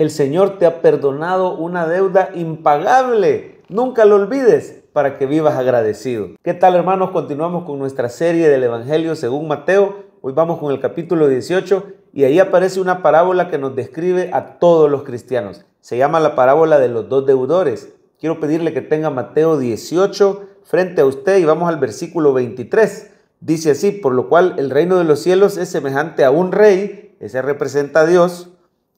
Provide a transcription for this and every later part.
El Señor te ha perdonado una deuda impagable. Nunca lo olvides para que vivas agradecido. ¿Qué tal, hermanos? Continuamos con nuestra serie del Evangelio según Mateo. Hoy vamos con el capítulo 18 y ahí aparece una parábola que nos describe a todos los cristianos. Se llama la parábola de los dos deudores. Quiero pedirle que tenga Mateo 18 frente a usted y vamos al versículo 23. Dice así: por lo cual el reino de los cielos es semejante a un rey, ese representa a Dios,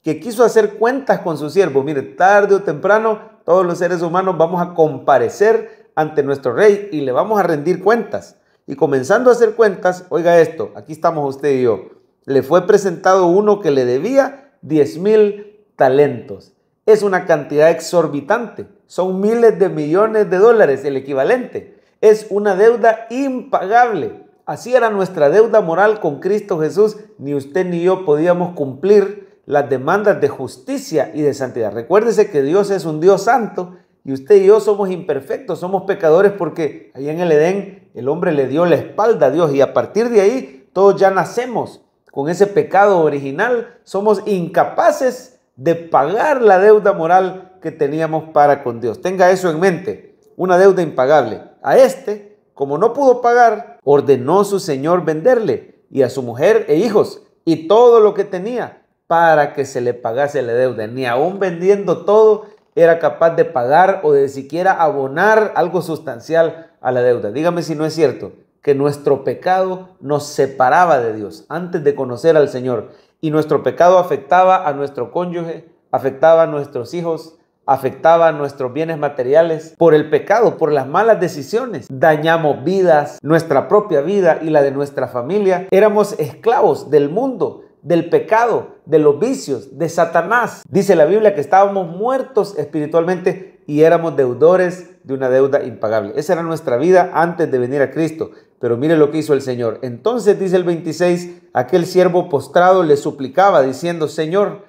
que quiso hacer cuentas con sus siervos. Mire, tarde o temprano todos los seres humanos vamos a comparecer ante nuestro rey y le vamos a rendir cuentas. Y comenzando a hacer cuentas, oiga esto, aquí estamos usted y yo, le fue presentado uno que le debía 10,000 talentos. Es una cantidad exorbitante, son miles de millones de dólares el equivalente. Es una deuda impagable. Así era nuestra deuda moral con Cristo Jesús. Ni usted ni yo podíamos cumplir las demandas de justicia y de santidad. Recuérdese que Dios es un Dios santo y usted y yo somos imperfectos, somos pecadores porque allá en el Edén el hombre le dio la espalda a Dios y a partir de ahí todos ya nacemos con ese pecado original. Somos incapaces de pagar la deuda moral que teníamos para con Dios. Tenga eso en mente, una deuda impagable. A este, como no pudo pagar, ordenó su señor venderle y a su mujer e hijos y todo lo que tenía para que se le pagase la deuda. Ni aún vendiendo todo era capaz de pagar o de siquiera abonar algo sustancial a la deuda. Dígame si no es cierto que nuestro pecado nos separaba de Dios antes de conocer al Señor. Y nuestro pecado afectaba a nuestro cónyuge, afectaba a nuestros hijos, afectaba a nuestros bienes materiales. Por el pecado, por las malas decisiones, dañamos vidas, nuestra propia vida y la de nuestra familia. Éramos esclavos del mundo, del pecado, de los vicios, de Satanás. Dice la Biblia que estábamos muertos espiritualmente y éramos deudores de una deuda impagable. Esa era nuestra vida antes de venir a Cristo. Pero mire lo que hizo el Señor. Entonces, dice el 26, aquel siervo postrado le suplicaba diciendo: Señor,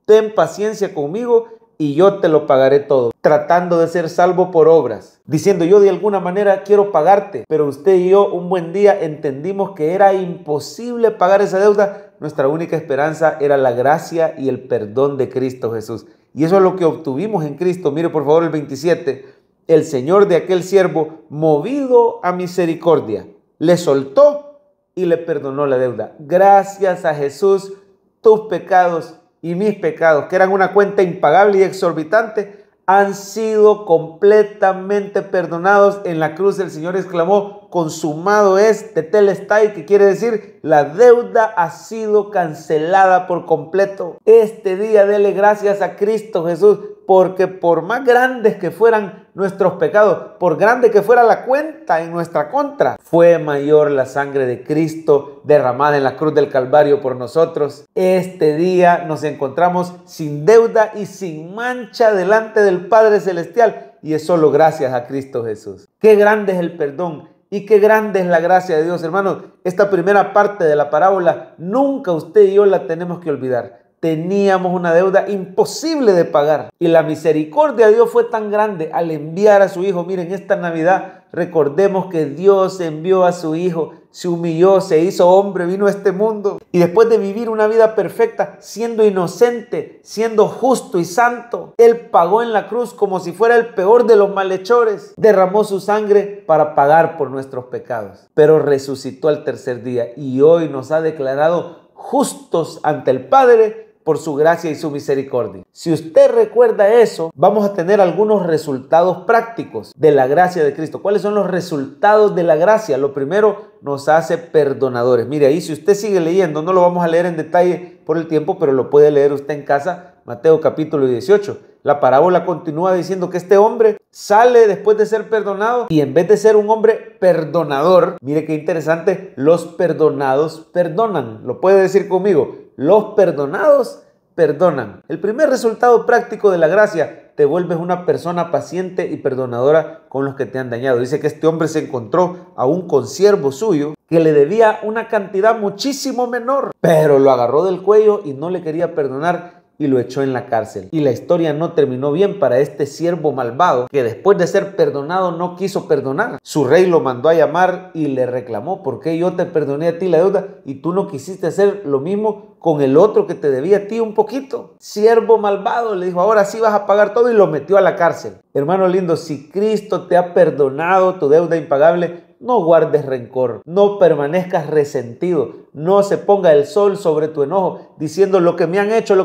ten paciencia conmigo y yo te lo pagaré todo. Tratando de ser salvo por obras, diciendo: yo de alguna manera quiero pagarte. Pero usted y yo un buen día entendimos que era imposible pagar esa deuda. Nuestra única esperanza era la gracia y el perdón de Cristo Jesús. Y eso es lo que obtuvimos en Cristo. Mire por favor el 27. El Señor de aquel siervo, movido a misericordia, le soltó y le perdonó la deuda. Gracias a Jesús, tus pecados y mis pecados, que eran una cuenta impagable y exorbitante, han sido completamente perdonados. En la cruz el Señor exclamó: consumado es, tetelestai, que quiere decir la deuda ha sido cancelada por completo. Este día dele gracias a Cristo Jesús, porque por más grandes que fueran nuestros pecados, por grande que fuera la cuenta en nuestra contra, fue mayor la sangre de Cristo derramada en la cruz del Calvario por nosotros. Este día nos encontramos sin deuda y sin mancha delante del Padre Celestial, y es solo gracias a Cristo Jesús. Qué grande es el perdón y qué grande es la gracia de Dios, hermanos. Esta primera parte de la parábola nunca usted y yo la tenemos que olvidar. Teníamos una deuda imposible de pagar y la misericordia de Dios fue tan grande al enviar a su Hijo. Miren, esta Navidad recordemos que Dios envió a su Hijo, se humilló, se hizo hombre, vino a este mundo y después de vivir una vida perfecta, siendo inocente, siendo justo y santo, Él pagó en la cruz como si fuera el peor de los malhechores. Derramó su sangre para pagar por nuestros pecados, pero resucitó al tercer día y hoy nos ha declarado justos ante el Padre por su gracia y su misericordia. Si usted recuerda eso, vamos a tener algunos resultados prácticos de la gracia de Cristo. ¿Cuáles son los resultados de la gracia? Lo primero, nos hace perdonadores. Mire, ahí si usted sigue leyendo, no lo vamos a leer en detalle por el tiempo, pero lo puede leer usted en casa, Mateo capítulo 18. La parábola continúa diciendo que este hombre sale después de ser perdonado y en vez de ser un hombre perdonador, mire qué interesante, los perdonados perdonan. ¿Lo puede decir conmigo? Los perdonados perdonan. El primer resultado práctico de la gracia: te vuelves una persona paciente y perdonadora con los que te han dañado. Dice que este hombre se encontró a un consiervo suyo que le debía una cantidad muchísimo menor, pero lo agarró del cuello y no le quería perdonar. y lo echó en la cárcel. Y la historia no terminó bien para este siervo malvado que después de ser perdonado no quiso perdonar. Su rey lo mandó a llamar y le reclamó: ¿por qué yo te perdoné a ti la deuda y tú no quisiste hacer lo mismo con el otro que te debía a ti un poquito? Siervo malvado, le dijo, ahora sí vas a pagar todo, y lo metió a la cárcel. Hermano lindo, si Cristo te ha perdonado tu deuda impagable, no guardes rencor, no permanezcas resentido, no se ponga el sol sobre tu enojo diciendo lo que me han hecho,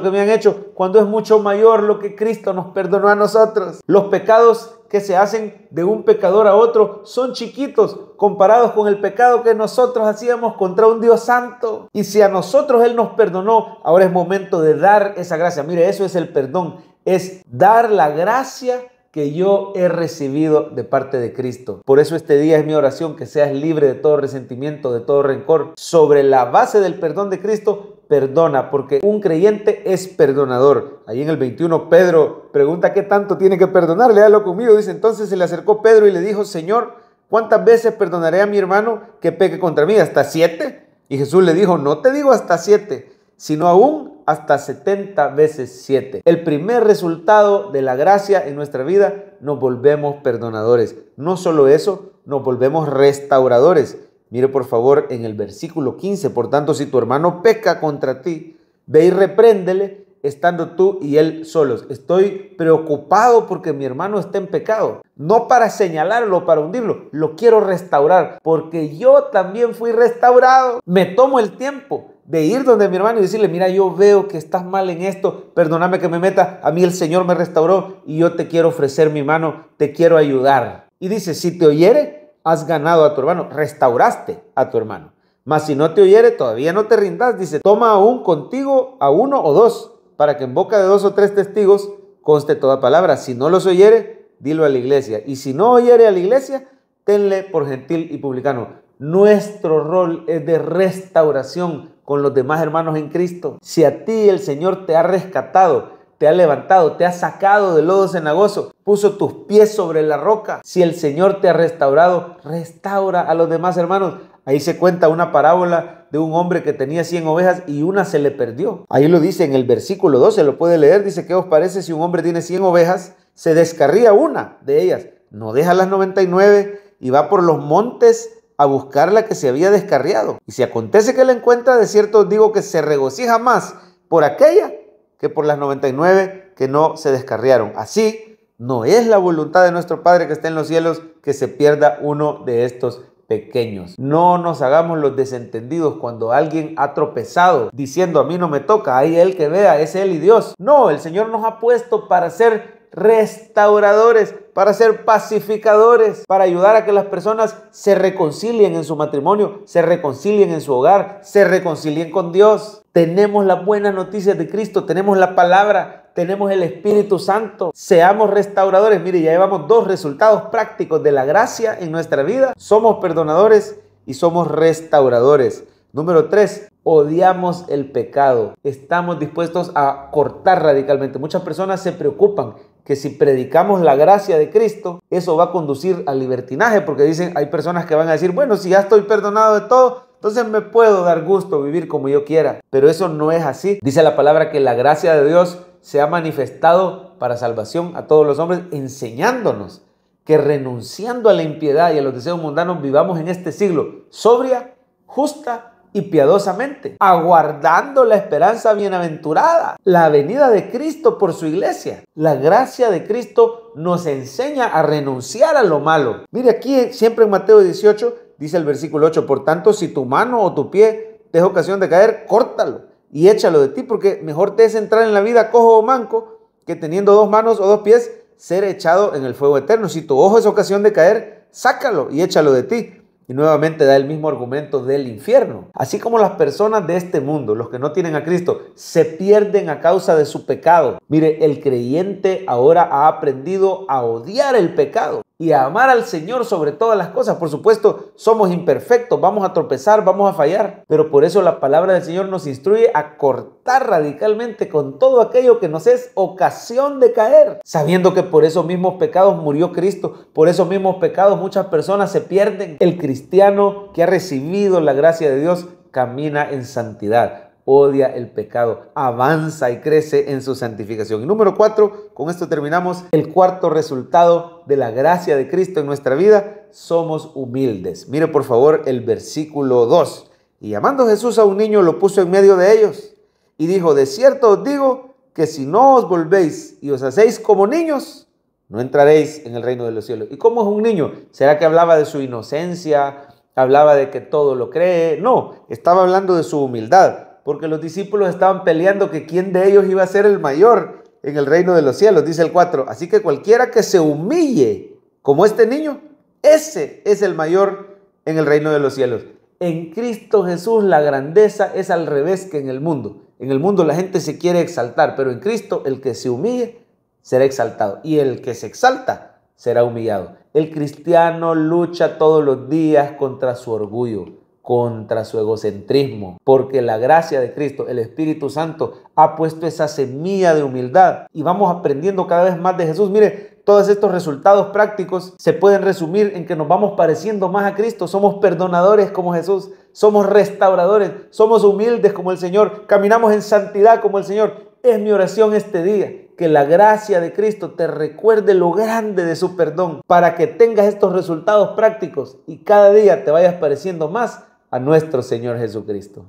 cuando es mucho mayor lo que Cristo nos perdonó a nosotros. Los pecados que se hacen de un pecador a otro son chiquitos comparados con el pecado que nosotros hacíamos contra un Dios santo. Y si a nosotros Él nos perdonó, ahora es momento de dar esa gracia. Mire, eso es el perdón, es dar la gracia que yo he recibido de parte de Cristo. Por eso este día es mi oración, que seas libre de todo resentimiento, de todo rencor. Sobre la base del perdón de Cristo, perdona, porque un creyente es perdonador. Ahí en el 21 Pedro pregunta qué tanto tiene que perdonar. Léalo conmigo. Dice: entonces se le acercó Pedro y le dijo: Señor, ¿cuántas veces perdonaré a mi hermano que peque contra mí? ¿Hasta 7? Y Jesús le dijo: no te digo hasta 7, sino aún hasta 70 veces 7. El primer resultado de la gracia en nuestra vida, nos volvemos perdonadores. No solo eso, nos volvemos restauradores. Mire por favor en el versículo 15, por tanto, si tu hermano peca contra ti, ve y repréndele, estando tú y él solos. Estoy preocupado porque mi hermano está en pecado, no para señalarlo, para hundirlo, lo quiero restaurar, porque yo también fui restaurado. Me tomo el tiempo de ir donde mi hermano y decirle: mira, yo veo que estás mal en esto, perdóname que me meta, a mí el Señor me restauró y yo te quiero ofrecer mi mano, te quiero ayudar. Y dice: si te oyere, has ganado a tu hermano, restauraste a tu hermano. Mas si no te oyere, todavía no te rindas. Dice: toma aún contigo a 1 o 2, para que en boca de 2 o 3 testigos conste toda palabra. Si no los oyere, dilo a la iglesia. Y si no oyere a la iglesia, tenle por gentil y publicano. Nuestro rol es de restauración con los demás hermanos en Cristo. Si a ti el Señor te ha rescatado, te ha levantado, te ha sacado del lodo cenagoso, puso tus pies sobre la roca, si el Señor te ha restaurado, restaura a los demás hermanos. Ahí se cuenta una parábola de un hombre que tenía 100 ovejas y una se le perdió. Ahí lo dice en el versículo 12, lo puede leer. Dice: ¿qué os parece si un hombre tiene 100 ovejas, se descarría una de ellas, no deja las 99 y va por los montes a buscar la que se había descarriado? Y si acontece que la encuentra, de cierto os digo que se regocija más por aquella que por las 99 que no se descarriaron. Así no es la voluntad de nuestro Padre que está en los cielos que se pierda uno de estos pequeños. No nos hagamos los desentendidos cuando alguien ha tropezado diciendo: a mí no me toca, ahí él que vea, es él y Dios. No, el Señor nos ha puesto para ser restauradores, para ser pacificadores, para ayudar a que las personas se reconcilien en su matrimonio, se reconcilien en su hogar, se reconcilien con Dios. Tenemos las buenas noticias de Cristo, tenemos la palabra, tenemos el Espíritu Santo. Seamos restauradores. Mire, ya llevamos 2 resultados prácticos de la gracia en nuestra vida. Somos perdonadores y somos restauradores. Número 3, odiamos el pecado. Estamos dispuestos a cortar radicalmente. Muchas personas se preocupan que si predicamos la gracia de Cristo, eso va a conducir al libertinaje, porque dicen, hay personas que van a decir: bueno, si ya estoy perdonado de todo, entonces me puedo dar gusto vivir como yo quiera. Pero eso no es así. Dice la palabra que la gracia de Dios se ha manifestado para salvación a todos los hombres, enseñándonos que renunciando a la impiedad y a los deseos mundanos vivamos en este siglo sobria, justa y piadosamente, aguardando la esperanza bienaventurada, la venida de Cristo por su iglesia. La gracia de Cristo nos enseña a renunciar a lo malo. Mire aquí, siempre en Mateo 18, dice el versículo 8: por tanto, si tu mano o tu pie te es ocasión de caer, córtalo y échalo de ti, porque mejor te es entrar en la vida cojo o manco, que teniendo 2 manos o 2 pies, ser echado en el fuego eterno. Si tu ojo es ocasión de caer, sácalo y échalo de ti. Y nuevamente da el mismo argumento del infierno. Así como las personas de este mundo, los que no tienen a Cristo, se pierden a causa de su pecado. Mire, el creyente ahora ha aprendido a odiar el pecado y a amar al Señor sobre todas las cosas. Por supuesto, somos imperfectos, vamos a tropezar, vamos a fallar, pero por eso la palabra del Señor nos instruye a cortar radicalmente con todo aquello que nos es ocasión de caer, sabiendo que por esos mismos pecados murió Cristo, por esos mismos pecados muchas personas se pierden. El cristiano que ha recibido la gracia de Dios camina en santidad. odia el pecado, avanza y crece en su santificación. Y número 4, con esto terminamos, el cuarto resultado de la gracia de Cristo en nuestra vida, somos humildes. Mire por favor el versículo 2. Y llamando Jesús a un niño, lo puso en medio de ellos y dijo: de cierto os digo que si no os volvéis y os hacéis como niños, no entraréis en el reino de los cielos. ¿Y cómo es un niño? ¿Será que hablaba de su inocencia? ¿Hablaba de que todo lo cree? No, estaba hablando de su humildad, porque los discípulos estaban peleando que quién de ellos iba a ser el mayor en el reino de los cielos, dice el 4. Así que cualquiera que se humille como este niño, ese es el mayor en el reino de los cielos. En Cristo Jesús la grandeza es al revés que en el mundo. En el mundo la gente se quiere exaltar, pero en Cristo el que se humille será exaltado y el que se exalta será humillado. El cristiano lucha todos los días contra su orgullo, contra su egocentrismo, porque la gracia de Cristo, el Espíritu Santo, ha puesto esa semilla de humildad y vamos aprendiendo cada vez más de Jesús. Mire, todos estos resultados prácticos se pueden resumir en que nos vamos pareciendo más a Cristo. Somos perdonadores como Jesús, somos restauradores, somos humildes como el Señor, caminamos en santidad como el Señor. Es mi oración este día, que la gracia de Cristo te recuerde lo grande de su perdón para que tengas estos resultados prácticos y cada día te vayas pareciendo más a nuestro Señor Jesucristo.